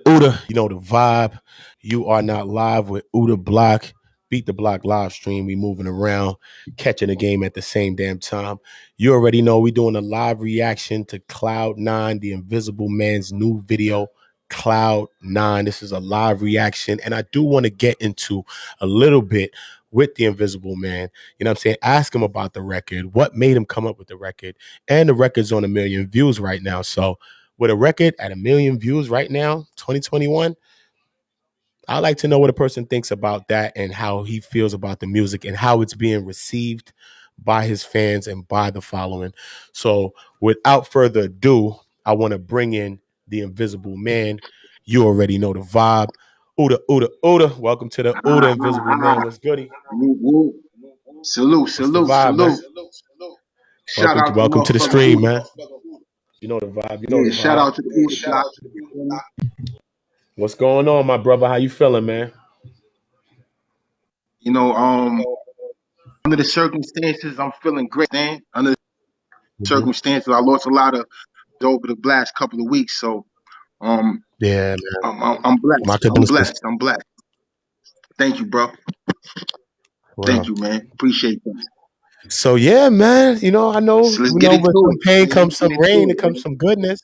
Oota, you know the vibe. You are not live with Oota Blokk. Beat the Block live stream. We moving around, catching the game at the same damn time. You already know we doing a live reaction to Cloud9, the Invisible Man's new video, Cloud9. This is a live reaction, and I do want to get into a little bit with the Invisible Man. You know what I'm saying? Ask him about the record, what made him come up with the record, and the record's on 1 million views right now. So with a record at 1 million views right now, 2021, I like to know what a person thinks about that and how he feels about the music and how it's being received by his fans and by the following. So without further ado, I want to bring in the Invisible Man. You already know the vibe. Oota, Oota, Oota. Welcome to the Oota Invisible Man. What's goody? Woo, woo. Salute, What's the salute, vibe, man? salute. Shout out to Welcome to the motherfucker stream, Uda. man. You know the vibe. You know Yeah, the shout vibe. out to the Uda block. You feel me? What's going on, my brother? How you feeling, man? You know, under the circumstances, I'm feeling great, man. Under the Mhm. circumstances, I lost a lot of over the last couple of weeks, so um, Yeah, I'm my blessed. I'm condolences. blessed. I'm blessed. Thank you, bro. Thank Wow. you, man. Appreciate that. So yeah, man. I know, So let's you get know, into with some it. pain Let's comes get some into rain, it, it comes man. some goodness.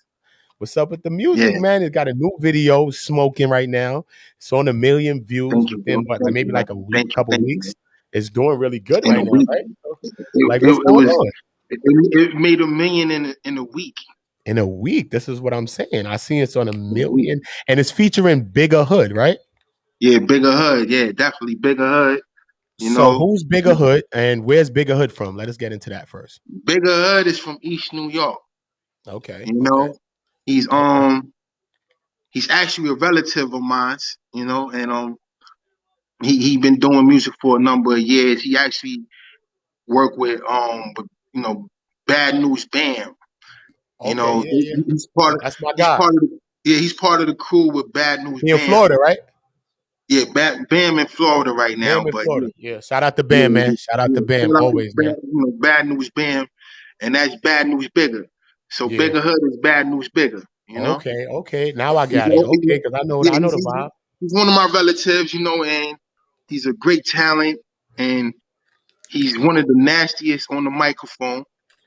What's up with the Yeah, music, man? It got a new video smoking right now. It's on 1 million views thank you, bro. within what, like Thank maybe you, man. like a week, couple Thank you, weeks. man. It's doing really good In a right now, week, right? So, like, what's it going was on? it made 1 million in a week. In a week, this is what I'm saying. I see it's on a In a week. million, and it's featuring Bigger Hood, right? Yeah, bigger hood. Yeah, definitely bigger hood. You So know, who's Bigger Hood, and where's Bigger Hood from? Let us get into that first. bigger hood is from East New York. Okay, You okay, know, he's okay. he's actually a relative of mine. You know, and he been doing music for a number of years. He actually worked with Bad News Band. You Okay, know, yeah, yeah. That's my he's guy. part of the, yeah, he's part of the crew with Bad News He in Band. Florida, right? Yeah, Bam in Florida right now, Bam in but Florida. yeah, Yeah. Shout out to Bam, yeah, man. Shout out to yeah. Bam Shout out to always, man. Bad News Band, and that's Bad News Bigger. So Yeah. Bigger Hood is Bad News Bigger. You know, Okay, okay. Now I he's, got it. Okay, because yeah, I know the vibe. he's one of my relatives, you know, and he's a great talent, and he's one of the nastiest on the microphone.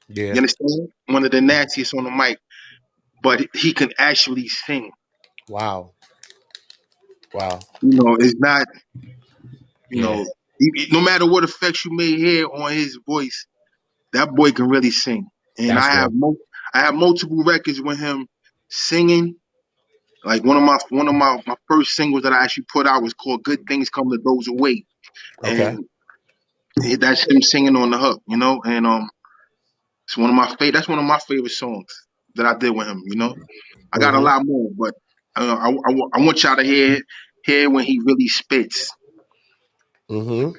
Yeah. You understand? One of the nastiest on the mic, but he can actually sing. Wow. Wow. You know, it's not, you Yeah. know, no matter what effects you may hear on his voice, that boy can really sing. And That's real. I have multiple records with him singing. Like my first singles that I actually put out was called "Good Things Come to Those Who Wait," Okay. and that's him singing on the hook, you know. And it's one of my favorite. That's one of my favorite songs that I did with him. You know, I got a Mm-hmm. lot more, but I want y'all to hear when he really spits. Mm-hmm.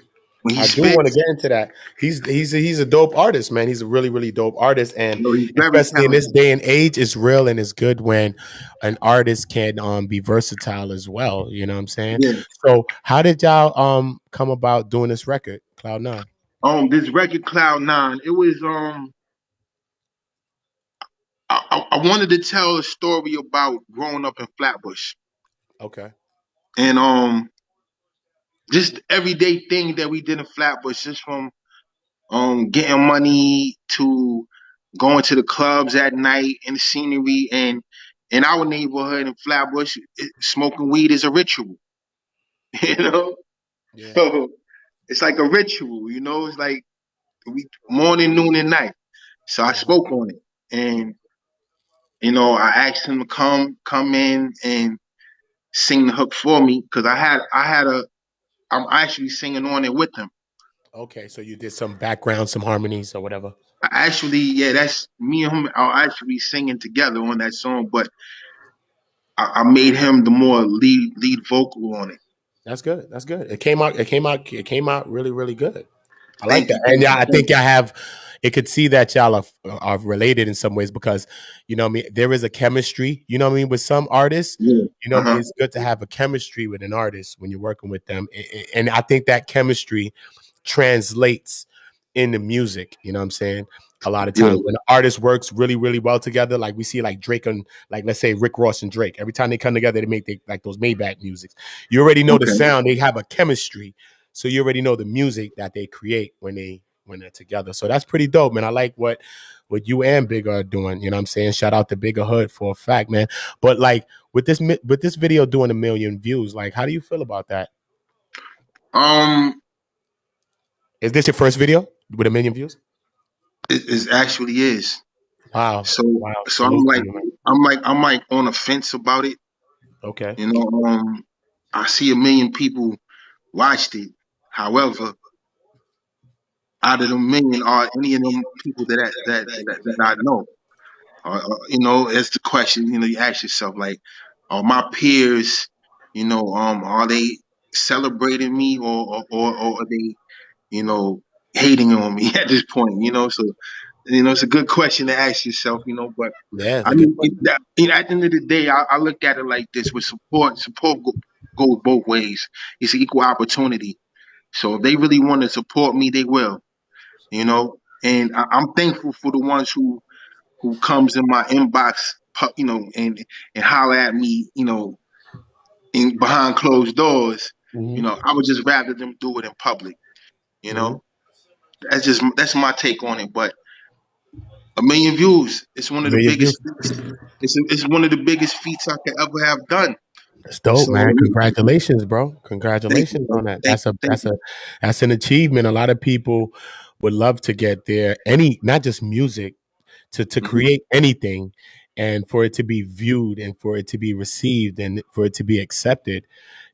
When he I do want to spits, get into that. He's a dope artist, man. He's a really, really dope artist. And you know, he's very especially in this talented. day and age, it's real and it's good when an artist can be versatile as well. You know what I'm saying? Yeah. So how did y'all come about doing this record, Cloud9? This record Cloud9, it was I wanted to tell a story about growing up in Flatbush Okay. and just everyday thing that we did in Flatbush, just from getting money to going to the clubs at night and the scenery, and in our neighborhood in Flatbush, smoking weed is a ritual, you know. Yeah. So it's like a ritual, you know. It's like we morning, noon, and night. So I Mhm. spoke on it, and you know, I asked him to come in and sing the hook for me because I'm actually singing on it with him. Okay, so you did some background, some harmonies or whatever. I actually, yeah, that's me and him are actually singing together on that song, but I made him the more lead vocal on it. That's good. That's good. It came out really, really good. I like Thank that. you, And thank yeah, you, I thank think y'all have it could see that y'all are related in some ways because what I mean, there is a chemistry, what I mean, with some artists. you. Yeah, What I mean, it's good to have a chemistry with an artist when you're working with them. And I think that chemistry translates in the music, you know what I'm saying? A lot of Yeah. times when the artist works really, really well together, like we see like Drake and like let's say Rick Ross and Drake. Every time they come together, they make like those Maybach musics. You already know the Okay. sound. They have a chemistry, so you already know the music that they create when they're together. So that's pretty dope, man. I like what you and Bigga are doing. You know what I'm saying? Shout out to Bigga Hood for a fact, man. But like with this video doing 1 million views, like how do you feel about that? Um, Is this your first video with 1 million views? it actually is. Wow, So wow. so Salute to you, man. I'm like on the fence about it. Okay. You know, I see 1 million people watched it. However, out of the million, are any of them people that I know? You know, it's the question. You know, you ask yourself like, are my peers, you know, are they celebrating me or are they, you know, hating on me at this point? You know, so you know, it's a good question to ask yourself. You know, but Yeah, it's I a good mean, question. you know, at the end of the day, I look at it like this: with support goes both ways. It's an equal opportunity. So if they really want to support me, they will. You know, and I'm thankful for the ones who comes in my inbox, you know, and holler at me, you know, in behind closed doors. You know, Mm-hmm. I would just rather them do it in public. You Mm-hmm. know, that's my take on it. But 1 million views, it's one A of the million views. biggest feats. It's one of the biggest feats I could ever have done. It's dope, So man. Congratulations, bro. thank you, Congratulations bro. on that. Thank you, thank you. That's an achievement. A lot of people would love to get there. Any not just music, to Hmm. create anything and for it to be viewed and for it to be received and for it to be accepted,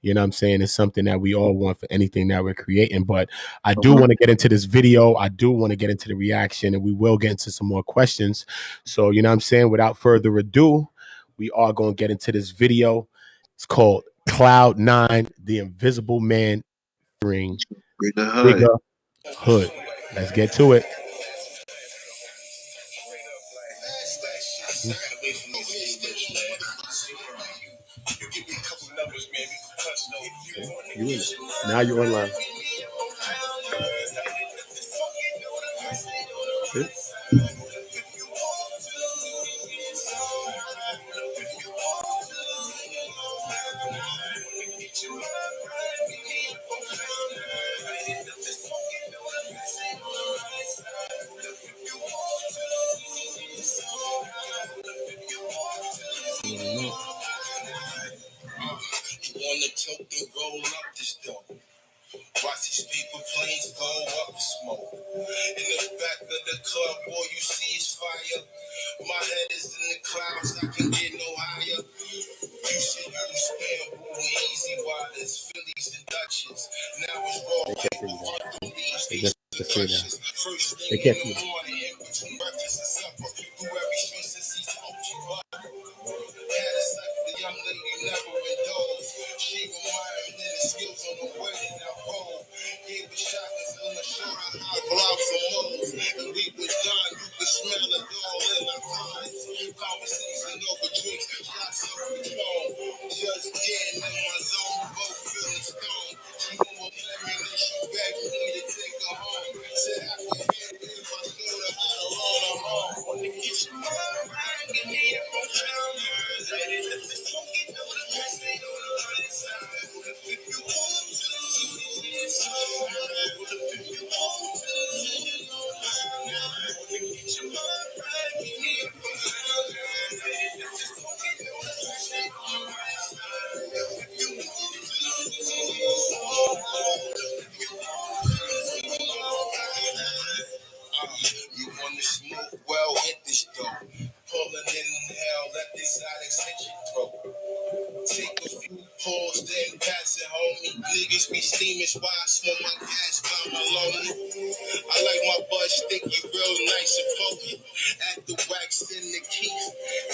you know what I'm saying, is something that we all want for anything that we're creating. But I do Uh-huh. want to get into this video. I do want to get into the reaction and we will get into some more questions. So, you know what I'm saying, without further ado, we are going to get into this video. It's called Cloud Nine, the Invisible Man featuring Bring the hood. Bigga Hood. Let's get to it. You in it. Now you're online. See? Wanna toke and roll up this dope. Watch these people planes go up in smoke. In the back of the club, all you see is fire. My head is in the clouds, I can get no higher. You should use bamboo and easy waters, Phillies and Dutchess. Now it's raw paper, run through these discussions. First thing in the morning, in between breakfast and supper. Through every street since he's OG. Had a sight for the young lady never indulged. She reminded me of the skills on the wedding I rolled. Gave a shot until the shore I hot blocks and moles. And we was done, you could smell it all in our eyes. Conversation over drinks, shots of Patron. Just getting in my zone, both feeling stoned. She won't let me know she begged me to take her home. Said I could hit it if I showed her how to roll her home. Wanna get your mind right, give me a hotel. You wanna smoke? Well, hit this dope. Pulling in hell, let the exotics hit your throat. Take a few pulls, then pass it, homie. Niggas be steaming while I smoke my gas by my lonely. I like my butt sticky, real nice and pokey. At the wax in the keef,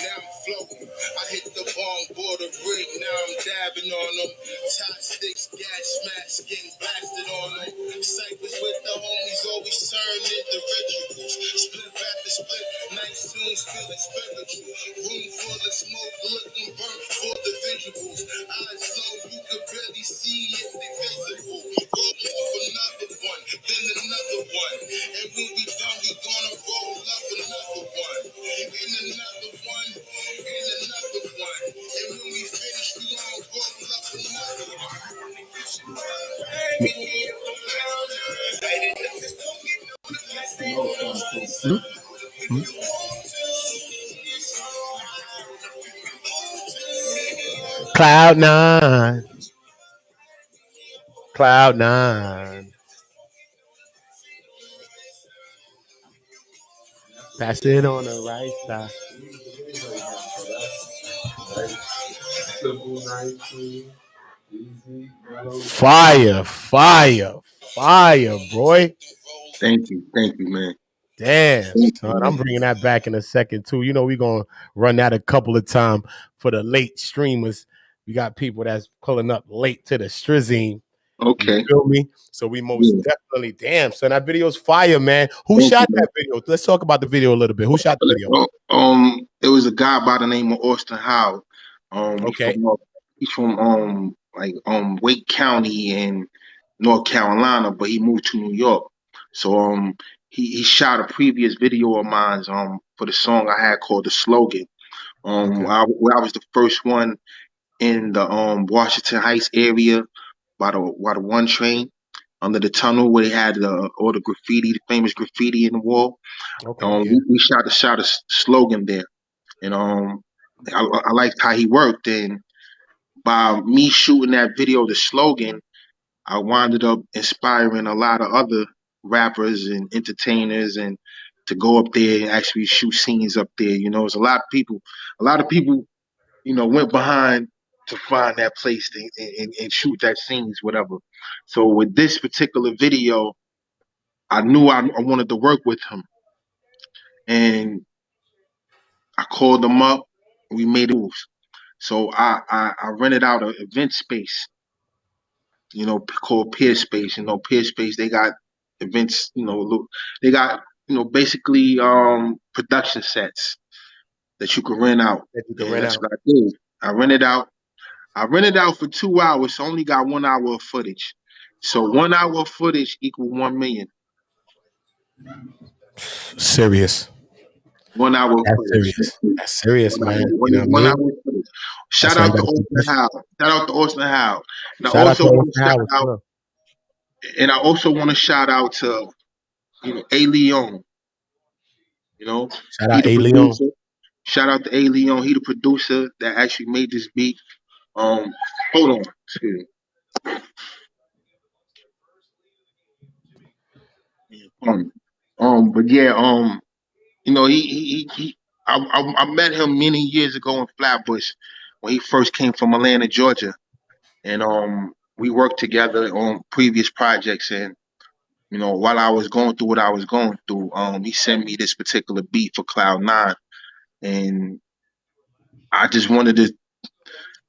now I'm floating. I hit the bong, board of rig, now I'm dabbing on them. Tie sticks, gas mask, getting blasted on them. Cyphers with the homies always turn into rituals. Split after split, nice tunes feeling spiritual. Room full of smoke, looking burnt for the visuals. Eyes low, you could barely see if they visible. Roll off another one, then another one. And when we done, we gonna roll Cloud nine, cloud nine. Pass it on the right side. Fire, fire, fire, boy. Thank you, man. Damn, Thank son. you, I'm man. bringing that back in a second, too. You know, we're going to run that a couple of times for the late streamers. We got people that's pulling up late to the strizine. You Okay. feel me? So we most Yeah. definitely, damn, son, that video's fire, man. Who Thank you, shot man. that video? Let's talk about the video a little bit. Who shot the video? It was a guy by the name of Austin Howe. He's Okay, from like Wake County in North Carolina, but he moved to New York. So he shot a previous video of mine for the song I had called The Slogan. okay, Where I was the first one in the Washington Heights area by the one train under the tunnel where they had all the graffiti, the famous graffiti in the wall. okay, yeah. We shot a slogan there, and I liked how he worked. And by me shooting that video, the slogan, I wound up inspiring a lot of other rappers and entertainers, and to go up there and actually shoot scenes up there. You know, it's a lot of people, went behind to find that place and shoot that scenes, whatever. So with this particular video, I knew I wanted to work with him, and I called him up. We made moves. So I rented out an event space, called Peer Space. Peer Space, they got events, they got, basically production sets that you can rent out. That you can And rent that's out. what I did. I rented out I rented out for 2 hours, so I only got 1 hour of footage. So 1 hour of footage equal 1 million. Serious. 1 hour of That's footage. serious. That's serious, One man. hour, You know what I one hour mean? of footage. That's Shout why you out to got to keep Austin pushing. Howe. Shout out to Austin Howe. And I Shout out also to want to Austin shout Howard, out too. and I also want to shout out to A Leon. Shout He out the A. Leon. producer. Shout out to A Leon. He the producer that actually made this beat. Um, hold on. Excuse me. But yeah, I met him many years ago in Flatbush when he first came from Atlanta, Georgia, and we worked together on previous projects. And while I was going through what I was going through, he sent me this particular beat for Cloud Nine, and I just wanted to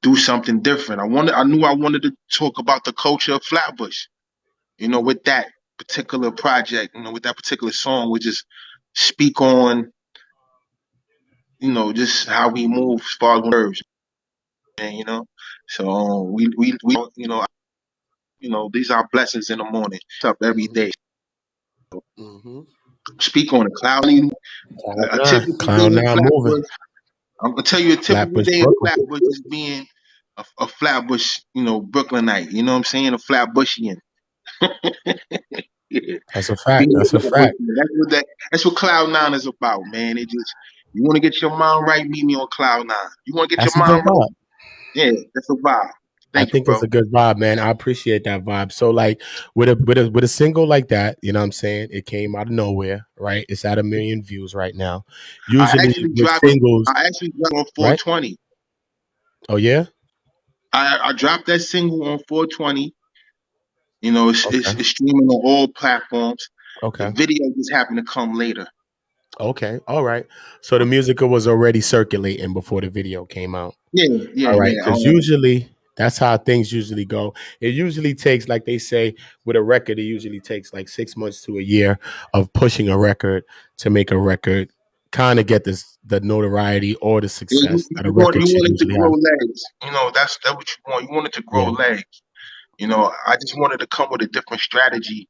do something different. I knew I wanted to talk about the culture of Flatbush. With that particular project, with that particular song, we just speak on, just how we move as far as nerves, man. So these are blessings in the morning. Up every Mm-hmm. day. Mm-hmm. Speak on a cloudy, Cloud a nine. typical day Cloud in nine moving. Flatbush. I'm gonna tell you a typical Flatbush, day in Brooklyn. Flatbush is being a Flatbush, Brooklynite. You know what I'm saying? A Flatbushian. Yeah. That's a Being fact. a That's a fact. Flatbushian. That's what Cloud Nine is about, man. You want to get your mind right, meet me on Cloud Nine. You want to get your That's a good mind right? vibe. Yeah, that's a vibe. I Thank you, think it's bro. a good vibe, man. I appreciate that vibe. So, like, with a single like that, you know what I'm saying? It came out of nowhere, right? It's at 1 million views right now. I Usually actually with dropped it. singles, I actually dropped on right? 420. Oh yeah? I dropped that single on 420. Okay. It's streaming on all platforms. The Okay. video just happened to come later. Okay. All right. So the music was already circulating before the video came out. Yeah, yeah, All right, yeah. because usually that's how things usually go. It usually takes, like they say, with a record, it usually takes like 6 months to a year of pushing a record to make a record kind of get the notoriety or the Yeah, success that a record you should want it to usually grow have. legs. That's what you want. You want it to grow Yeah. legs. I just wanted to come with a different strategy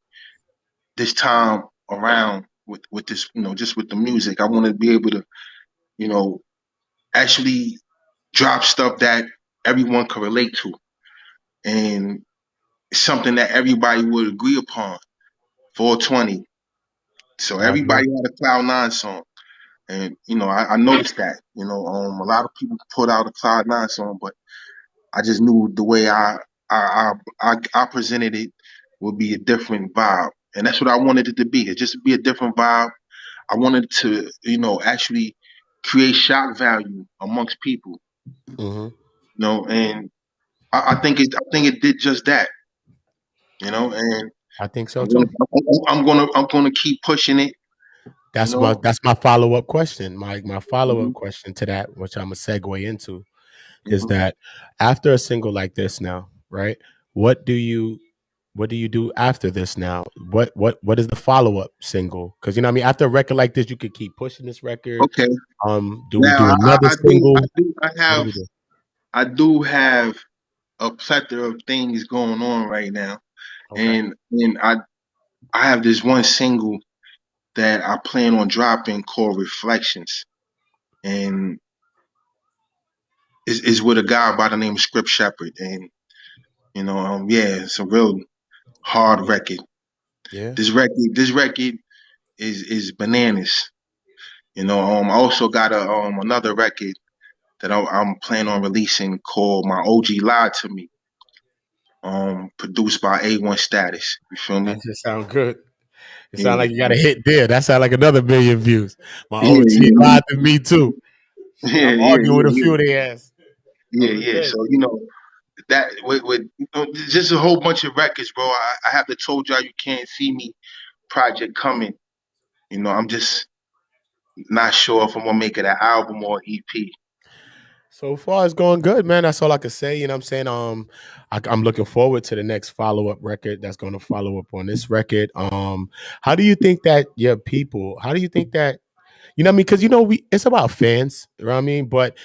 this time around with this. Just with the music. I want to be able to, you know, actually drop stuff that everyone can relate to, and something that everybody would agree upon. 420. So I agree. everybody had a Cloud Nine song. And I noticed that. A lot of people put out a Cloud Nine song, but I just knew the way I presented it would be a different vibe, and that's what I wanted it to be. It just to be a different vibe. I wanted to, actually create shock value amongst people, Hmm. and I think it did just that, and I think so I'm gonna, too. I'm gonna keep pushing it, you know. That's my follow up question. My follow Mhm, up question to that, which I'm a segue into, is mhm. that after a single like this now, right? What do you what do you do after this now? What is the follow up single? Because you know what I mean. After a record like this, you could keep pushing this record. Okay. Do we Now do another I do I single? do I What do have we do? I do have a plethora of things going on right now, Okay. and I have this one single that I plan on dropping called Reflections, and is with a guy by the name of Script Shepherd, and yeah, it's a real hard record. Yeah. This record is bananas. I also got a another record that I'm planning on releasing called My OG Lied to Me, produced by A1 Status. You feel That me? just sound good. It sounds Yeah, like you got a hit there. That sound like another million views. My yeah, OG yeah, lied to me too. Shit, yeah, I'm yeah, arguing with a few yeah, of their ass yeah, every yeah. day. So that with just a whole bunch of records, bro. I have to told y'all you can't see me project coming. I'm just not sure if I'm gonna make it an album or EP. So far, it's going good, man. That's all I could say. You know what I'm saying? I'm looking forward to the next follow up record that's going to follow up on this record. How do you think that your people? How do you think that you know what I mean? Because it's about fans, you know what I mean? But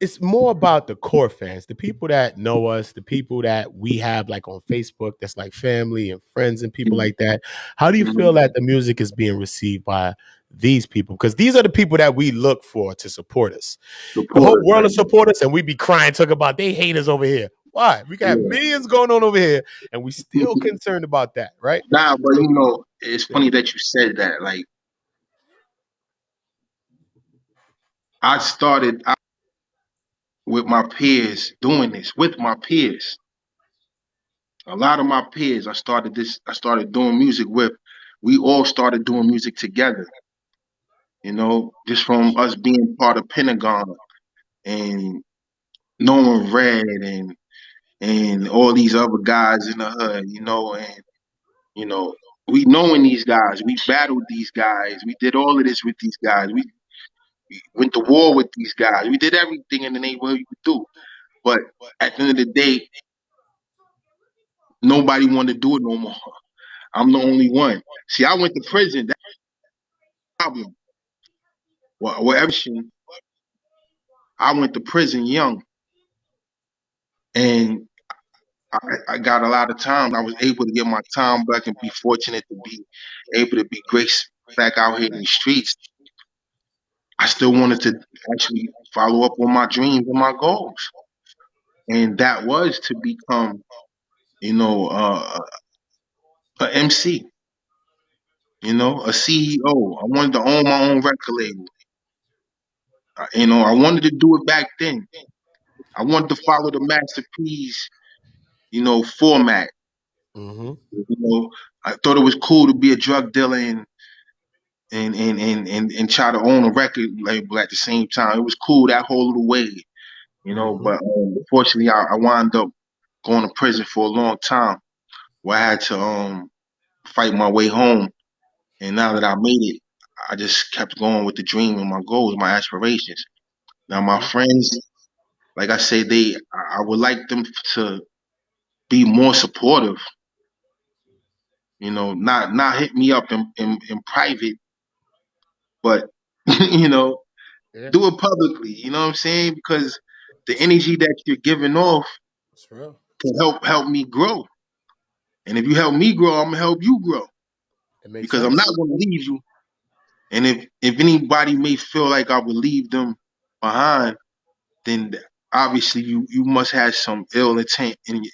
it's more about the core fans, the people that know us, the people that we have like on Facebook, that's like family and friends and people like that. How do you feel Mhm. that the music is being received by these people? Because these are the people that we look for to support us. The whole Supporters, world right? will support us, and we be crying, talking about they hate us over here. Why? We got Yeah. millions going on over here, and we still concerned about that, right? Nah, but So, it's yeah. funny that you said that. Like, I started out with my peers doing this with my peers. A lot of my peers, I started doing music with. We all started doing music together, just from us being part of Pentagon and knowing Red and all these other guys in the hood, and you know, we knowing these guys, we battled these guys, we did all of this with these guys, we went to war with these guys, we did everything in the neighborhood you could do. But at the end of the day, nobody wanted to do it no more. I'm the only one. See, I went to prison. That's the problem. Well, I went to prison young, and I got a lot of time. I was able to get my time back and be fortunate to be able to be graced back out here in the streets. I still wanted to actually follow up on my dreams and my goals, and that was to become, a MC, a CEO. I wanted to own my own record label. I wanted to do it back then. I wanted to follow the Master P's, format. Mm-hmm. You know, I thought it was cool to be a drug dealer and try to own a record label at the same time. It was cool that whole little way, Mm-hmm. But unfortunately, I wound up going to prison for a long time, where I had to fight my way home. And now that I made it, I just kept going with the dream and my goals, my aspirations. Now my Mm-hmm. friends, like I say, I would like them to be more supportive. Not hit me up in private, but you know, Yeah, do it publicly. You know what I'm saying? Because the energy that you're giving off it's real. can help me grow. And if you help me grow, I'm gonna help you grow. It makes Because I'm not sense. gonna leave you. And if anybody may feel like I would leave them behind, then obviously you must have some ill intent, and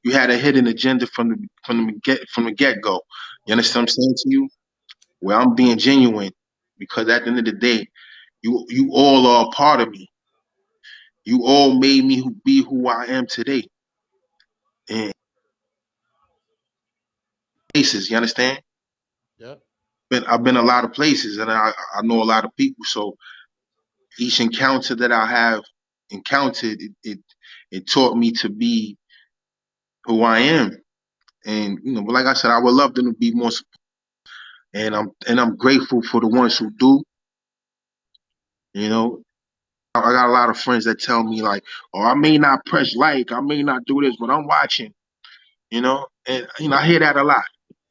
you had a hidden agenda from the get go. You understand what I'm saying to you? Where I'm being genuine, because at the end of the day, you all are a part of me. You all made me be who I am today. And places, you understand? Yeah. I've been a lot of places, and I know a lot of people. So each encounter that I have encountered, it taught me to be who I am. And but like I said, I would love them to be more, and I'm grateful for the ones who do. You know, I got a lot of friends that tell me like, "Oh, I may not press like, I may not do this, but I'm watching." And I hear that a lot,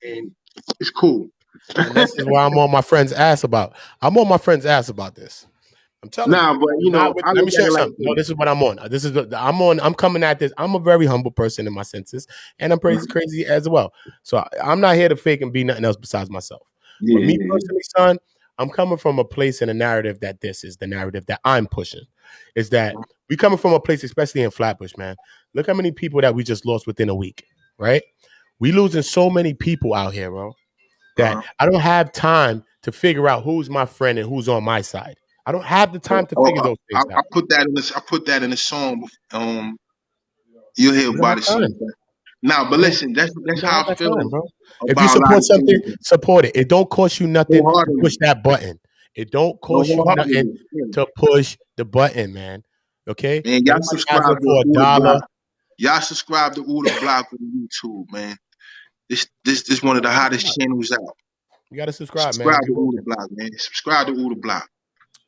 and it's cool. And this is why I'm on my friend's ass about. I'm on my friend's ass about this. I'm telling you. Nah, but Not with, I let look me show at you it like something. No, this. this is what I'm on. This is what I'm on. I'm coming at this. I'm a very humble person in my senses, and I'm crazy, Mhm. crazy as well. So I'm not here to fake and be nothing else besides myself. Yeah, But me yeah, yeah. personally, son, I'm coming from a place and a narrative that this is the narrative that I'm pushing. Is that we coming from a place, especially in Flatbush, man. Look how many people that we just lost within a week, right? We losing so many people out here, bro, that Uh-huh. I don't have time to figure out who's my friend and who's on my side. I don't have the time to Oh, figure those I things out. put that in this. I put that in the song. You'll hear We don't about have it soon. time. Now, but We don't. listen, We that's don't how have I that time, feel bro. If you about a lot support of something, things. support it. It don't cost you nothing Go to harder, push that button. It don't go cost you nothing harder. to push the button, man. Okay. Man, y'all Anybody asking subscribe to for a Oota dollar? Blokk. Y'all subscribe to Oota Blokk on YouTube, man. This one of the hottest Subscribe. channels out. You got to subscribe, man. Subscribe We to Oota working. Blokk, man. Subscribe to Oota Blokk.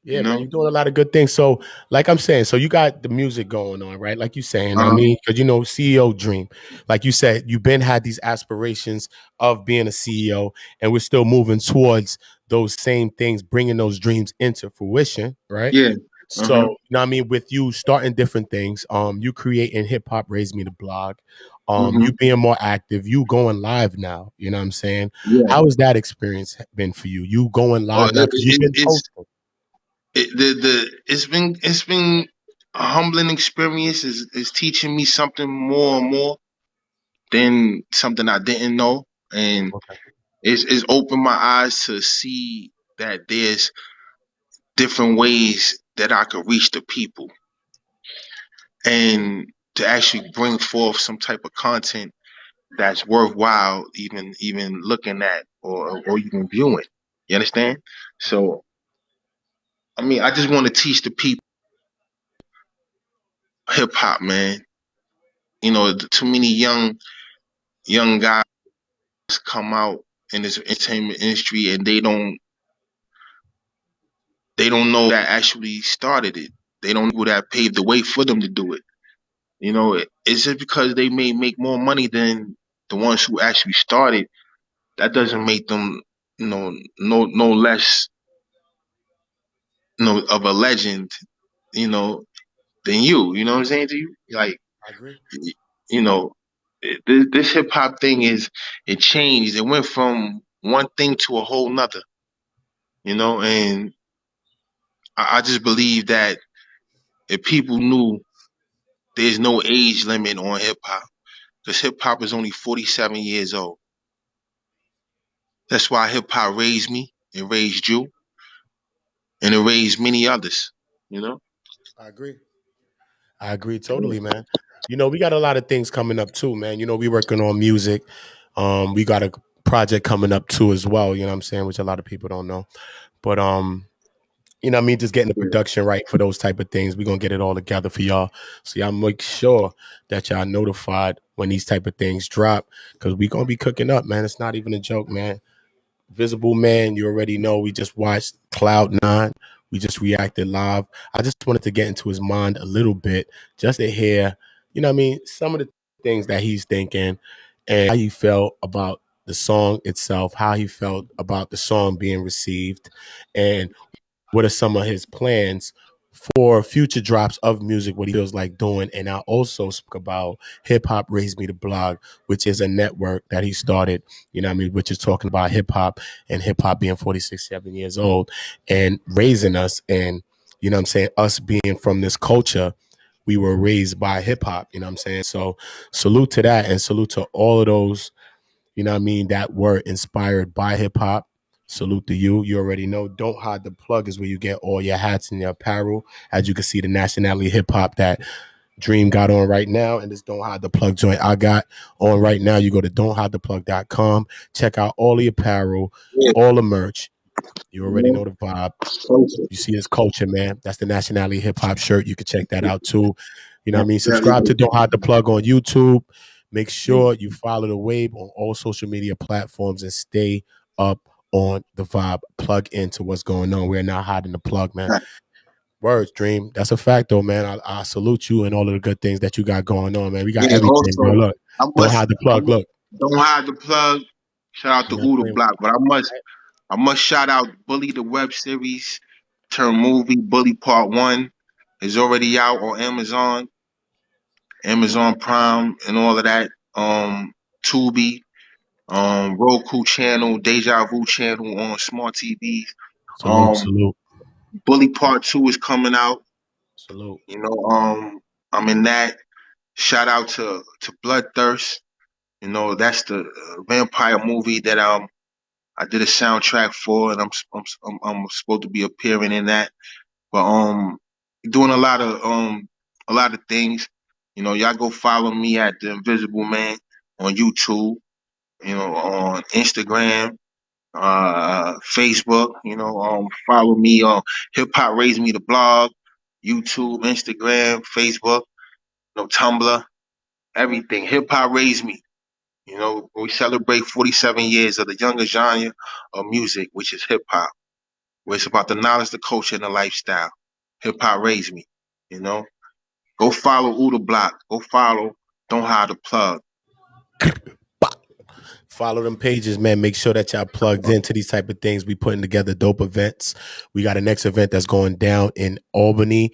You Yeah, man, know? you're doing a lot of good things. So, like I'm saying, so you got the music going on, right? Like you saying, I Uh-huh. mean, because CEO dream, like you said, you've been had these aspirations of being a CEO, and we're still moving towards those same things, bringing those dreams into fruition, right? Yeah. So, Uh-huh. I mean, with you starting different things, you creating hip hop, raised me to blog, you Mm-hmm. being more active, you going live now. You know what I'm saying? Yeah. How has that experience been for you? You going Oh, live now because you've been it's posting. it's been a humbling experience. Is teaching me something more and more than something I didn't know, and it's opened my eyes to see that there's different ways that I could reach the people and to actually bring forth some type of content that's worthwhile even looking at or even viewing. You understand? So I mean, I just want to teach the people hip hop, man. Too many young guys come out in this entertainment industry and they don't know that actually started it. They don't know that paved the way for them to do it. It's just because they may make more money than the ones who actually started. That doesn't make them, no less, of a legend, you know, than you. You know what I'm saying to you? Like, I agree. you know, this hip hop thing it changed. It went from one thing to a whole nother. And I just believe that if people knew there's no age limit on hip hop, because hip hop is only 47 years old. That's why hip hop raised me, it raised you, and it raised many others. You know? I agree. I agree totally, man. We got a lot of things coming up too, man. We working on music. We got a project coming up too as well, you know what I'm saying, which a lot of people don't know. But what I mean, just getting the Yeah. production right for those type of things. We're gonna get it all together for y'all. So y'all make sure that y'all notified when these type of things drop. Cause we gonna be cooking up, man. It's not even a joke, man. Visible Man, you already know. We just watched Cloud9. We just reacted live. I just wanted to get into his mind a little bit just to hear, what I mean, some of the things that he's thinking and how he felt about the song itself, how he felt about the song being received, and what are some of his plans for future drops of music, what he feels like doing. And I also spoke about Hip Hop Raised Me to Blog, which is a network that he started, what I mean, which is talking about hip hop and hip hop being 46, 7 years old and raising us. And, what I'm saying, us being from this culture, we were raised by hip hop, what I'm saying? So salute to that and salute to all of those, that were inspired by hip hop. Salute to you. You already know. Don't Hide the Plug is where you get all your hats and your apparel. As you can see, the nationality hip hop that Dream got on right now, and this Don't Hide the Plug joint I got on right now. You go to don'thidetheplug.com. Check out all the apparel, Yeah, all the merch. You you already know, know the vibe. culture. You see his culture, man. That's the nationality hip hop shirt. You can check that out too. You know what I Most mean? Subscribe to definitely. Don't Hide the Plug on YouTube. Make Yeah. sure you follow the wave on all social media platforms and stay up on the vibe. Plug into what's going on. We're not hiding the plug, man. Words, Dream. That's a fact, though, man. I salute you and all of the good things that you got going on, man. We got Yeah. everything, bro. Also, Look, I don't must. hide the I plug. must Look, don't hide the plug. Shout out to you're not Oota playing with Blokk, but I must shout out Bully the web series turned movie. Bully Part One is already out on Amazon, Amazon Prime, and all of that. Tubi, Roku channel, Deja Vu channel on smart TVs. salute, Um, salute, Bully Part Two is coming out. salute. You know, I'm in that. Shout out to Bloodthirst. You know, that's the vampire movie that I did a soundtrack for, and I'm supposed to be appearing in that. But doing a lot of things. You know, y'all go follow me at the Invisible Man on YouTube. You know, on Instagram, Facebook. You know, follow me on Hip Hop Raise Me the blog, YouTube, Instagram, Facebook, you know, Tumblr, everything. Hip Hop Raise Me. You know, we celebrate 47 years of the younger genre of music, which is hip hop, where it's about the knowledge, the culture, and the lifestyle. Hip hop raised me. You know, go follow Oota Blokk. Go follow Don't Hide the Plug. Follow them pages, man. Make sure that y'all plugged into these type of things. We putting together dope events. We got a next event that's going down in Albany.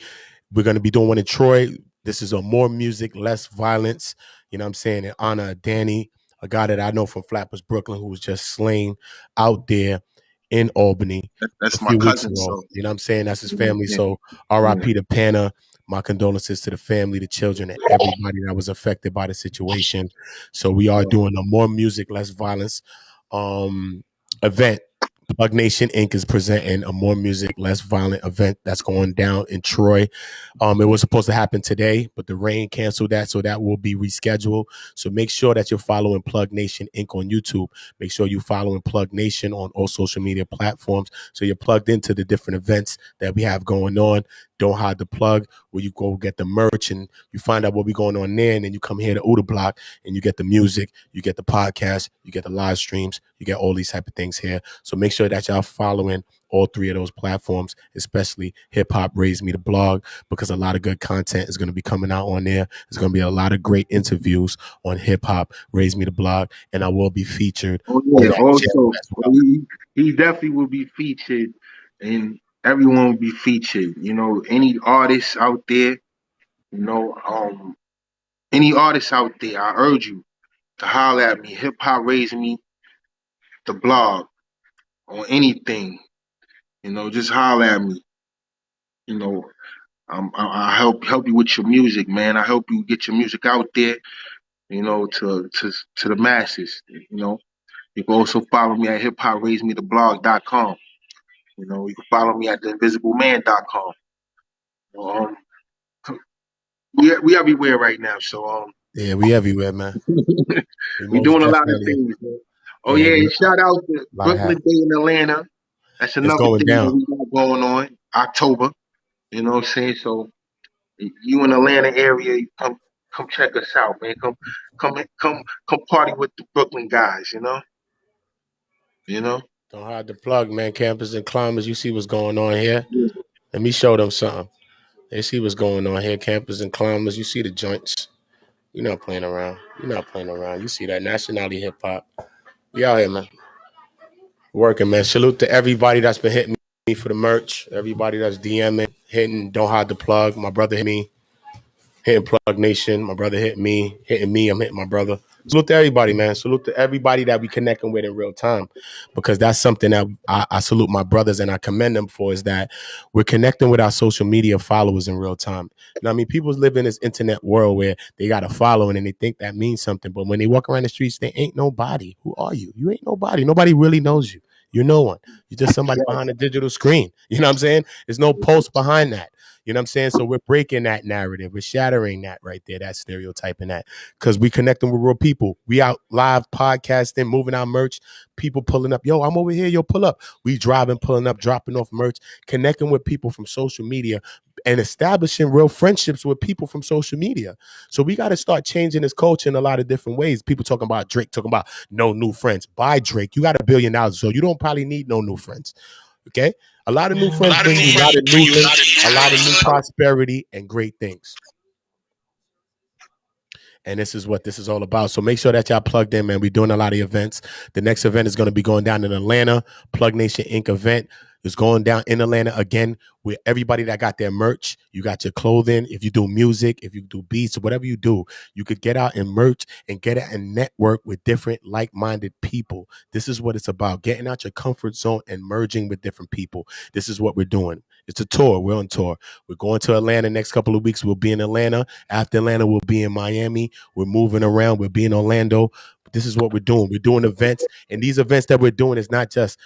We're going to be doing one in Troy. This is a more music, less violence. You know what I'm saying? In honor of Danny, a guy that I know from Flappers, Brooklyn, who was just slain out there in Albany a That's my few weeks cousin, ago. so You know what I'm saying? That's his family. yeah, So yeah, RIP to Panna. My condolences to the family, the children, and everybody that was affected by the situation. So we are yeah. doing a more music, less violence event. Plug Nation Inc. is presenting a more music, less violent event that's going down in Troy. It was supposed to happen today, but the rain canceled that, so that will be rescheduled. So make sure that you're following Plug Nation Inc. on YouTube. Make sure you're following Plug Nation on all social media platforms, so you're plugged into the different events that we have going on. Don't Hide the Plug, where you go get the merch and you find out what we going on there, and then you come here to Oota Blokk and you get the music, you get the podcast, you get the live streams, you get all these type of things here. So make sure that y'all following all three of those platforms, especially Hip Hop Raised Me the blog, because a lot of good content is going to be coming out on there. There's going to be a lot of great interviews on Hip Hop Raised Me the blog, and I will be featured Oh on yeah. that channel Also, as well. he definitely will be featured, and everyone will be featured. You know, any artists out there. You know, any artists out there, I urge you to holler at me. Hip Hop Raised Me the blog or anything. You know, just holler at me. You know, I help you with your music, man. I help you get your music out there. You know, to the masses. You know, you can also follow me at hiphop.raisemetheblog.com. You know, you can follow me at theinvisibleman.com. Um, we everywhere right now, so Yeah, we everywhere, man. We we most doing a lot of definitely, things. Man. Oh yeah, yeah, we and shout out to a lot of Brooklyn hat. Day in Atlanta. That's It's another going thing that down. we got going on October. You know what I'm saying? So you in the Atlanta area, you come check us out, man. Come party with the Brooklyn guys. You know. Don't Hide the Plug, man. Campers and climbers, you see what's going on here. Yeah. Let me show them something. They see what's going on here. Campers and climbers, you see the joints. You're not playing around. You're not playing around. You see that nationality hip hop. We out here, man. Working, man. Salute to everybody that's been hitting me for the merch. Everybody that's DMing, hitting. Don't Hide the Plug. My brother hit me. Hitting Plug Nation. My brother hit me. Hitting me. I'm hitting my brother. Salute to everybody, man. Salute to everybody that we connecting with in real time, because that's something that I salute my brothers and I commend them for, is that we're connecting with our social media followers in real time. You know what I mean? People live in this internet world where they got a following and they think that means something, but when they walk around the streets, they ain't nobody. Who are you? You ain't nobody. Nobody really knows you. You're no one. You're just somebody behind a digital screen. You know what I'm saying? There's no post behind that. You know what I'm saying? So we're breaking that narrative. We're shattering that right there, that stereotyping that, because we connecting with real people. We out live podcasting, moving our merch, people pulling up. Yo, I'm over here. Yo, pull up. We driving, pulling up, dropping off merch, connecting with people from social media and establishing real friendships with people from social media. So we got to start changing this culture in a lot of different ways. People talking about Drake, talking about no new friends. Buy Drake. You got $1 billion, so you don't probably need no new friends. Okay? A lot of new friends bring you a lot of new links, a lot of new prosperity, and great things. And this is what this is all about. So make sure that y'all plugged in, man. We're doing a lot of events. The next event is going to be going down in Atlanta. Plug Nation Inc. event is going down in Atlanta again with everybody that got their merch. You got your clothing. If you do music, if you do beats, whatever you do, you could get out and merch and get out and network with different like-minded people. This is what it's about, getting out your comfort zone and merging with different people. This is what we're doing. It's a tour. We're on tour. We're going to Atlanta next couple of weeks. We'll be in Atlanta. After Atlanta, we'll be in Miami. We're moving around. We'll be in Orlando. This is what we're doing. We're doing events. And these events that we're doing is not just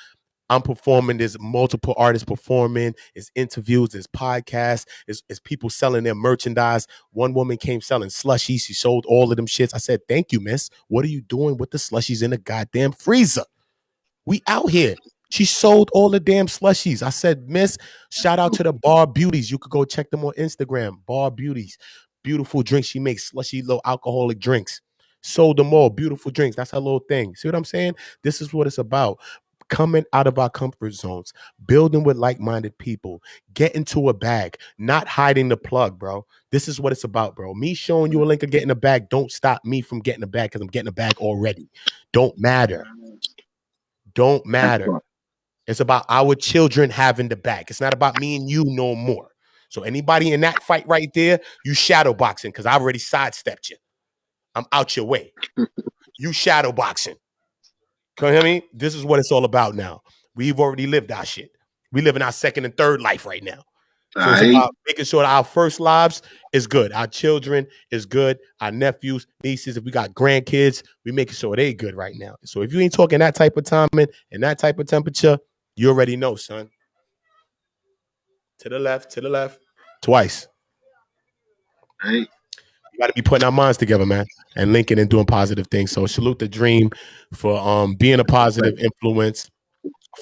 I'm performing, there's multiple artists performing, it's interviews, there's podcasts, it's people selling their merchandise. One woman came selling slushies. She sold all of them shits. I said, thank you, miss. What are you doing with the slushies in the goddamn freezer? We out here. She sold all the damn slushies. I said, miss, shout out to the Bar Beauties. You could go check them on Instagram. Bar Beauties. Beautiful drinks. She makes slushy, low alcoholic drinks. Sold them all. Beautiful drinks. That's her little thing. See what I'm saying? This is what it's about. Coming out of our comfort zones, building with like-minded people, get into a bag, not hiding the plug, bro. This is what it's about, bro. Me showing you a link of getting a bag don't stop me from getting a bag because I'm getting a bag already. Don't matter. Don't matter. It's about our children having the bag. It's not about me and you no more. So anybody in that fight right there, you shadow boxing because I already sidestepped you. I'm out your way. You shadow boxing. Can you hear me? This is what it's all about now. We've already lived our shit. We live in our second and third life right now. So it's about making sure that our first lives is good. Our children is good. Our nephews, nieces, if we got grandkids, we making sure they good right now. So if you ain't talking that type of timing and that type of temperature, you already know, son. To the left, twice. Right. We got to be putting our minds together, man, and linking and doing positive things. So salute the dream for being a positive influence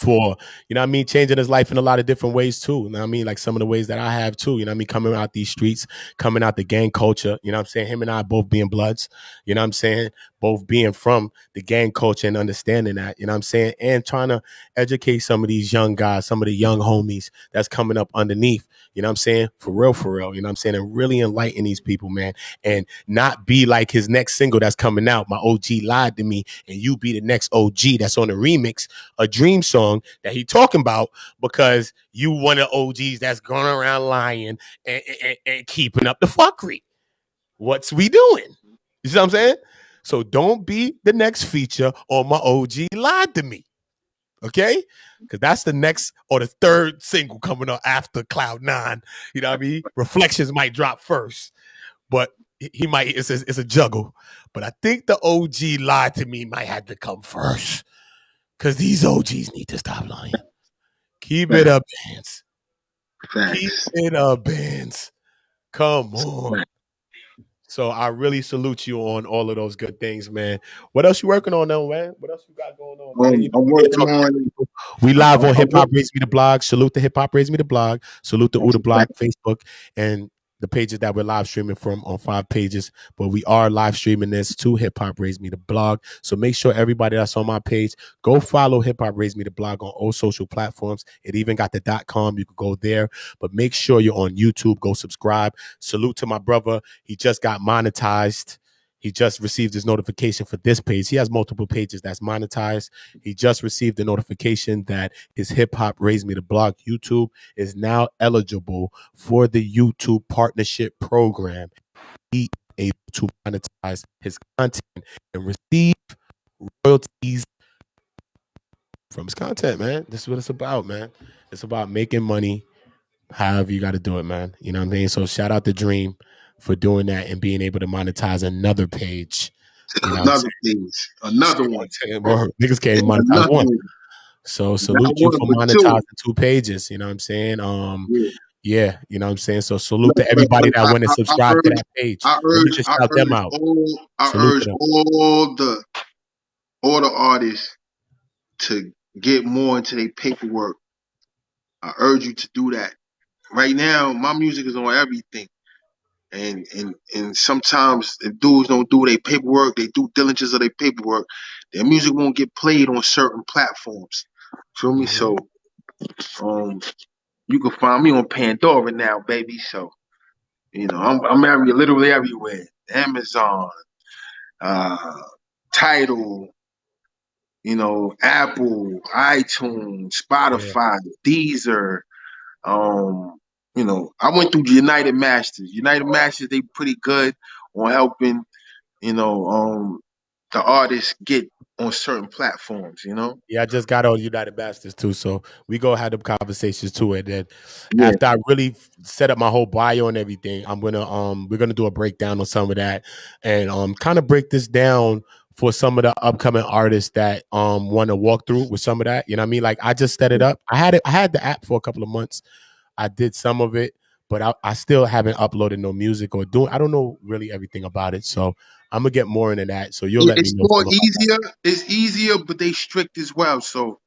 for, you know what I mean, changing his life in a lot of different ways too. You know what I mean? Like some of the ways that I have too, you know what I mean? Coming out these streets, coming out the gang culture, you know what I'm saying? Him and I both being bloods, you know what I'm saying? Both being from the gang culture and understanding that, you know what I'm saying? And trying to educate some of these young guys, some of the young homies that's coming up underneath, you know what I'm saying? For real, you know what I'm saying? And really enlighten these people, man. And not be like his next single that's coming out, My OG Lied to Me, and you be the next OG that's on the remix, a dream song that he talking about because you one of the OGs that's going around lying and keeping up the fuckery. What's we doing? You see what I'm saying? So don't be the next feature on My OG Lied to Me. Okay? Because that's the next or the third single coming up after Cloud 9. You know what I mean? Reflections might drop first, but he might, it's a juggle. But I think the OG Lied to Me might have to come first. Because these OGs need to stop lying. Keep it up, bands. Keep it up, bands. Come on. So I really salute you on all of those good things, man. What else you working on though, man? What else you got going on, man? You know, I'm working on. we live on I'm Hip Hop Raise Me the Blog. Salute the Hip Hop Raise Me the Blog. Salute the Oota Blokk Facebook and the pages that we're live streaming from on 5 pages. But we are live streaming this to Hip Hop Raise Me the Blog. So make sure everybody that's on my page, go follow Hip Hop Raise Me the Blog on all social platforms. It even got the .com. You could go there. But make sure you're on YouTube. Go subscribe. Salute to my brother. He just got monetized. He just received his notification for this page. He has multiple pages that's monetized. He just received the notification that his Hip Hop Raise Me the Blog YouTube is now eligible for the YouTube partnership program. He able to monetize his content and receive royalties from his content, man. This is what it's about, man. It's about making money however you got to do it, man. You know what I mean? So shout out to Dream for doing that and being able to monetize another page. You know what I'm Another saying? page. Another one. Well, niggas can't monetize Another one. one. So Not salute you one, for but monetizing two. 2 pages. You know what I'm saying? Yeah. Yeah, you know what I'm saying? So salute Look, to everybody but that went and subscribed to that page. Let me just I shout them urge out. all, I Salute to urge them. all the artists to get more into their paperwork. I urge you to do that. Right now, my music is on everything. And sometimes if dudes don't do their paperwork, they do diligence of their paperwork, their music won't get played on certain platforms. Feel me? Mhm. So um you can find me on Pandora now, baby. So, literally everywhere. Amazon, uh Tidal, Apple, iTunes, Yeah. Spotify, Deezer. Um, I went through United Masters. United Masters, they pretty good on helping, you know, um, the artists get on certain platforms. Yeah, I just got on United Bastards too, so we go have them conversations too. And then Yeah, after I really set up my whole bio and everything, we're gonna do a breakdown on some of that and kind of break this down for some of the upcoming artists that want to walk through with some of that. You know what I mean? Like I just set it up. I had the app for a couple of months. I did some of it, but I still haven't uploaded no music or doing. I don't know really everything about it, so I'm gonna get more into that. So you'll let me it's know more some about that. easier. It's easier, but they strict as well. So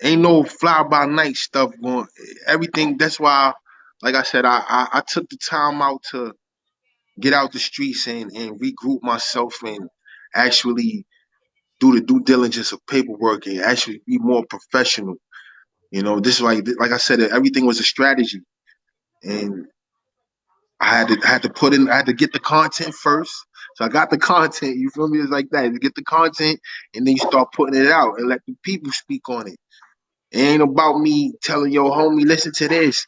ain't no fly by night stuff going. Everything. That's why, like I said, I took the time out to get out the streets and regroup myself and actually do the due diligence of paperwork and actually be more professional. This is like I said, everything was a strategy, and I had to get the content first. So I got the content. You feel me? It's like that. You get the content, and then you start putting it out and let the people speak on it. It ain't about me telling your homie, listen to this.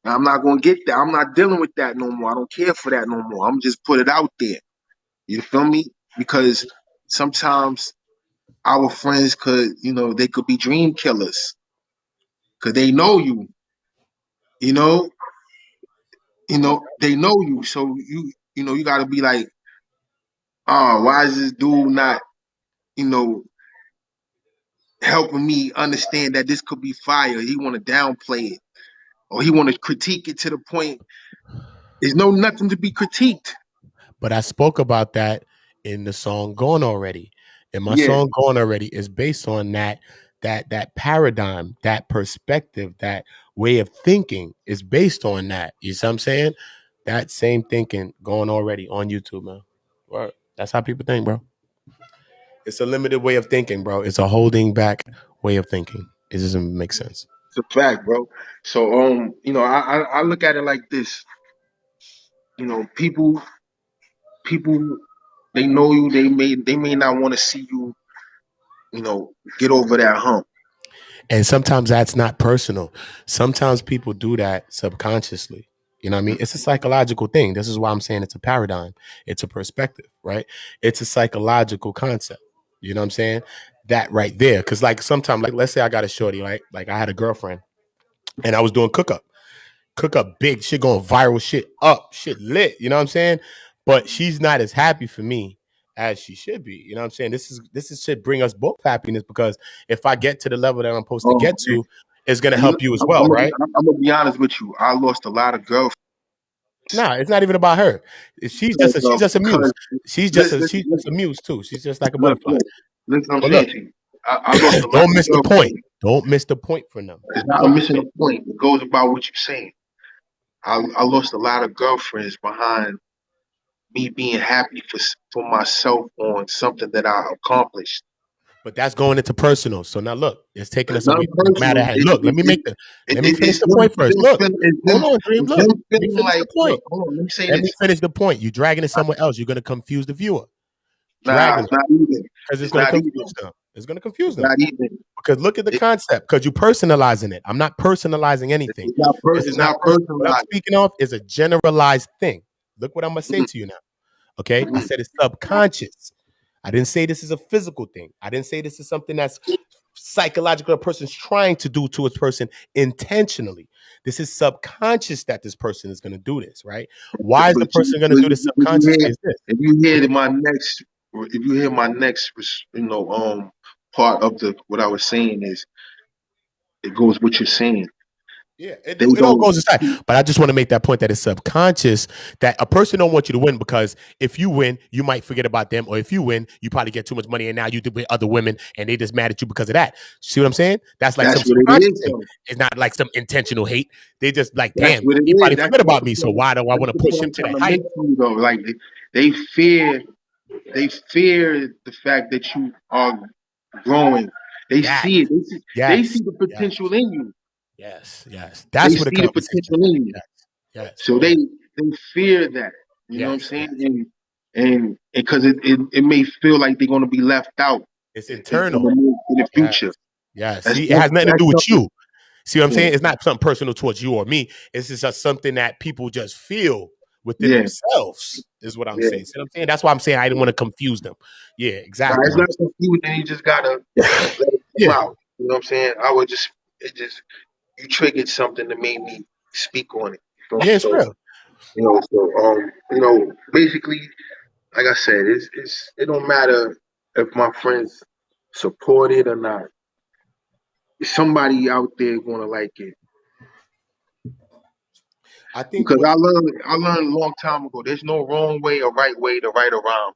I'm not gonna get that. I'm not dealing with that no more. I don't care for that no more. I'm just put it out there. You feel me? Because sometimes our friends they could be dream killers because they know you. You know, they know you. So you got to be like, oh, why is this dude not, you know, helping me understand that this could be fire? He want to downplay it, or he want to critique it to the point. There's no nothing to be critiqued. But I spoke about that in the song "Gone Already," and my Yeah. song "Gone Already" is based on that paradigm, that perspective, that way of thinking is based on that. You see what I'm saying? That same thinking going already on YouTube, man. Right. That's how people think, bro. It's a limited way of thinking, bro. It's a holding back way of thinking. It doesn't make sense. It's a fact, bro. So I look at it like this. People they know you. They may not want to see you. Get over that hump. And sometimes that's not personal. Sometimes people do that subconsciously. You know what I mean? It's a psychological thing. This is why I'm saying it's a paradigm. It's a perspective, right? It's a psychological concept. You know what I'm saying? That right there. Cause like sometimes, like let's say I got a shorty, right? Like I had a girlfriend and I was doing cook up big shit going viral, shit up, shit lit. You know what I'm saying? But she's not as happy for me as she should be. You know what I'm saying? This is should bring us both happiness because if I get to the level that I'm supposed to Um, get to, it's gonna I'm, help you as I'm, well, gonna be, right? I'm gonna be honest with you. I lost a lot of girlfriends Nah, it's not even about her. She's just a muse. because She's just a muse too. She's just like a look, butterfly. look, listen. What I'm But look, saying to you. I lost a lot don't of miss the point. girlfriends. Don't miss the point for them. It's not a missing a point. It goes about what you're saying. I lost a lot of girlfriends behind me being happy for myself on something that I accomplished. But that's going into personal. So now look, it's taking It's us away not from the matter. personal. Hey, look, let me finish the point first. Look, hold on, Dream. It's Look, them let me feeling finish like, the look, point. hold on, let me say Let me this. finish the point. You dragging it somewhere else. You're gonna confuse the viewer. Nah, Dragging it's it not even. because it's It's gonna not confuse even. them. It's gonna confuse It's them. not even. Because look at the It, concept. Because you personalizing it. I'm not personalizing anything. This is it's not not personal. What I'm personalized. speaking of is a generalized thing. Look what I'm gonna say Mm, to you now. Okay, I mm. said it's subconscious. I didn't say this is a physical thing. I didn't say this is something that's psychological a person's trying to do to a person intentionally. This is subconscious that this person is going to do this, right? Why is the person going to do this But you hear, subconsciously? Is this? if you Go hear ahead. my next, if you hear my next, you know, um, part of the what I was saying is it goes what you're saying. Yeah, it They do. It all don't. goes aside. But I just want to make that point that it's subconscious that a person don't want you to win because if you win, you might forget about them, or if you win, you probably get too much money, and now you do with other women, and they just mad at you because of that. See what I'm saying? That's like That's some what it subconscious is, thing. though. It's not like some intentional hate. They just like, That's damn, what it he is. probably forgot about me. So why do I want to That's the push point him I'm to trying that to height? make to you though. Like they fear, they fear the fact that you are growing. They That see it. They yes, see the yes, potential in you. yes, yes. They That's where the see the conversation's potential at. in you. Yes, yes, So yes, they fear that. You know what I'm yes, saying? yes. And because it may feel like they're gonna be left out It's in internal. in the Yes, future. yes. That's See, it has nothing to that's do with something. you. See what I'm Yeah, saying? It's not something personal towards you or me. It's just something that people just feel within yeah, themselves, is what I'm yeah. saying. See what I'm saying? That's why I'm saying I didn't want to confuse them. Yeah, Nah, exactly it's what I'm not confusing. You just gotta saying. let it come Yeah. out. You know what I'm saying? I would just it just you triggered something that made me speak on it. You feel me? Yeah, it's So real. basically, like I said, it don't matter if my friends support it or not. Somebody out there gonna like it I think because what I learned a long time ago. There's no wrong way or right way to right around.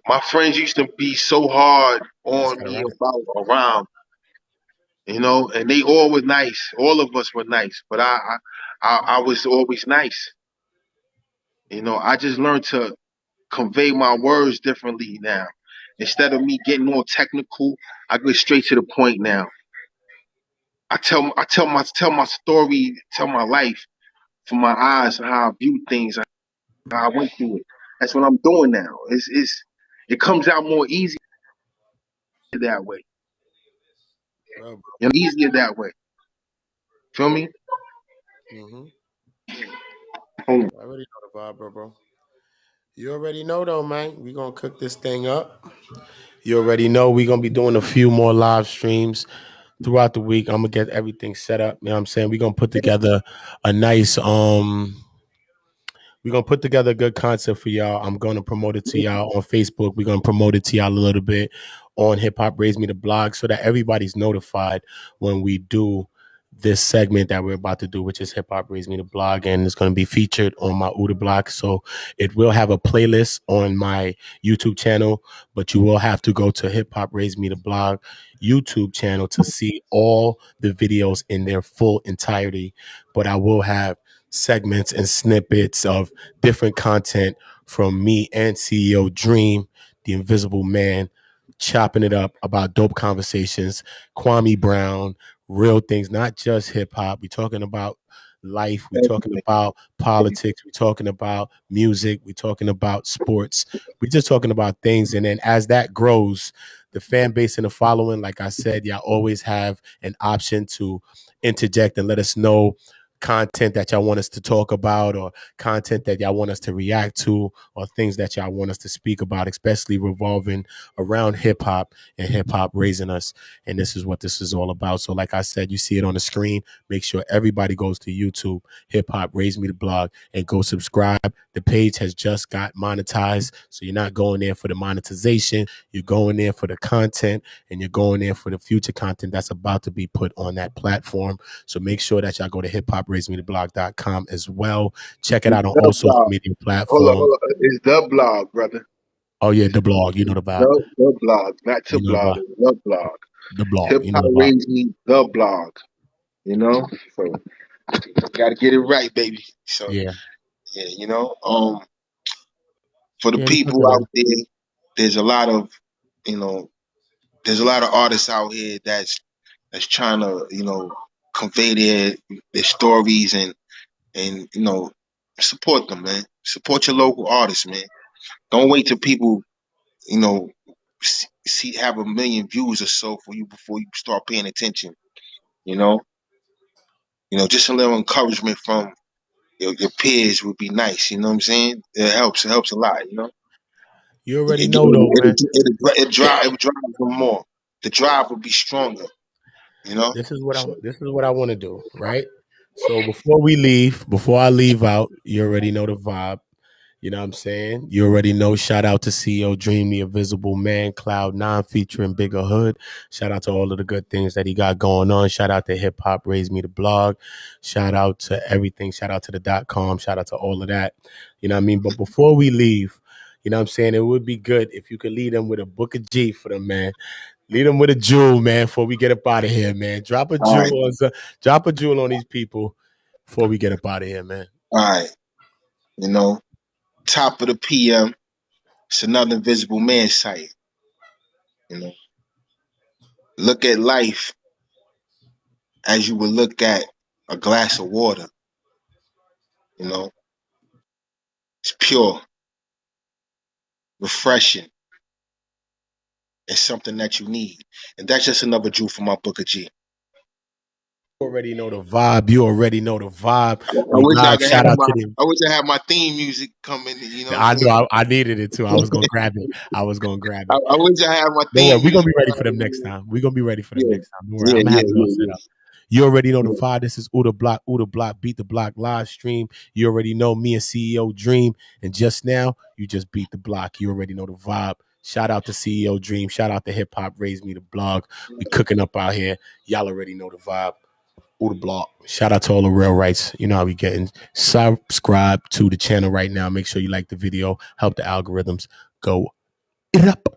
My friends used to be so hard you just on gotta me write. about around. And they all were nice. All of us were nice, but I was always nice. I just learned to convey my words differently now. Instead of me getting all technical, I go straight to the point now. I tell my story, tell my life from my eyes, how I view things, how I went through it. That's what I'm doing now. It comes out more easy that way. Bro, Easier that way. Feel me? hmm Hold on. I already know the vibe, bro. You already know though, man. We gonna cook this thing up. You already know we gonna be doing a few more live streams throughout the week. I'm gonna get everything set up. You know what I'm saying? We're gonna put together a nice we're gonna put together a good concept for y'all. I'm gonna promote it to y'all on Facebook. We're gonna promote it to y'all a little bit on Hip Hop Raise Me the blog so that everybody's notified when we do this segment that we're about to do, which is Hip Hop Raise Me the blog, and it's going to be featured on my Oota Blokk. So it will have a playlist on my YouTube channel, but you will have to go to Hip Hop Raise Me the blog YouTube channel to see all the videos in their full entirety. But I will have segments and snippets of different content from me and CEO Dream, the Invisible Man, chopping it up about dope conversations, Kwame Brown, real things, not just hip hop. We're talking about life. We're talking Everything. about politics. We're talking about music. We're talking about sports. We're just talking about things. And then as that grows, the fan base and the following, like I said, y'all always have an option to interject and let us know content that y'all want us to talk about or content that y'all want us to react to or things that y'all want us to speak about, especially revolving around hip hop and hip hop raising us. And this is what this is all about. So, like I said, you see it on the screen. Make sure everybody goes to YouTube, Hip Hop Raise Me the blog, and go subscribe. The page has just got monetized. So, you're not going there for the monetization. You're going there for the content and you're going there for the future content that's about to be put on that platform. So, make sure that y'all go to hiphop.raisemetheblog.com as well. Check it It's out on the all social blog. media Hold on, platforms. hold on. It's the blog, brother. Oh, yeah, It's the blog. You know the vibe. the blog, not to You know the blog. vibe. It's the blog. The blog. Hip You know Hop the vibe. Raised Me, the blog. So gotta get it right, baby. So Yeah. yeah, for the Yeah, we people cooking out up. there, there's a lot of you know, there's a lot of artists out here that's trying to convey their stories and support them, man. Support your local artists, man. Don't wait till people you know see have a million views or so for you before you start paying attention. You know, just a little encouragement from your peers would be nice. You know what I'm saying? It helps. It helps a lot. You already It, know though, man. it drives them more. The drive will be stronger. You know. So This is what I want to do, right? So before we leave, before I leave out, you already know the vibe. You know what I'm saying? You already know. Shout out to CEO Dream, the Invisible Man, Cloud 9 featuring Bigger Hood. Shout out to all of the good things that he got going on. Shout out to Hip Hop Raise Me the Blog. Shout out to everything. Shout out to the .com. Shout out to all of that. You know what I mean? But before we leave, you know what I'm saying? It would be good if you could lead them with a book of G for them, man. Lead them with a jewel, man, before we get up out of here, man. Drop a All right, jewel drop a jewel on these people before we get up out of here, man. all right. You know, top of the PM. It's another invisible man sight. You know, look at life as you would look at a glass of water. You know, it's pure, refreshing, and something that you need. And that's just another jewel from my book of G. You already know the vibe. You already know the vibe. I We wish I live. could have Shout out my to them. I wish I had my theme music coming. You know what I'm I know saying? I needed it too. I was gonna grab it. I was gonna grab it. I wish I had my Don't worry, theme we're gonna music be ready for them next coming. time. We're gonna be ready for them Yeah, next time. Don't worry, yeah, I'm gonna yeah, have it all set yeah, up. You already know the yeah. vibe. This is Oota Blokk, Oota Blokk, Beat the Block live stream. You already know me and CEO Dream. And just now, you just beat the block. You already know the vibe. Shout out to CEO Dream. Shout out to Hip Hop Raise Me the Blog. We cooking up out here. Y'all already know the vibe. Oota Blokk. Shout out to all the real rights. You know how we getting. Subscribe to the channel right now. Make sure you like the video. Help the algorithms go it up.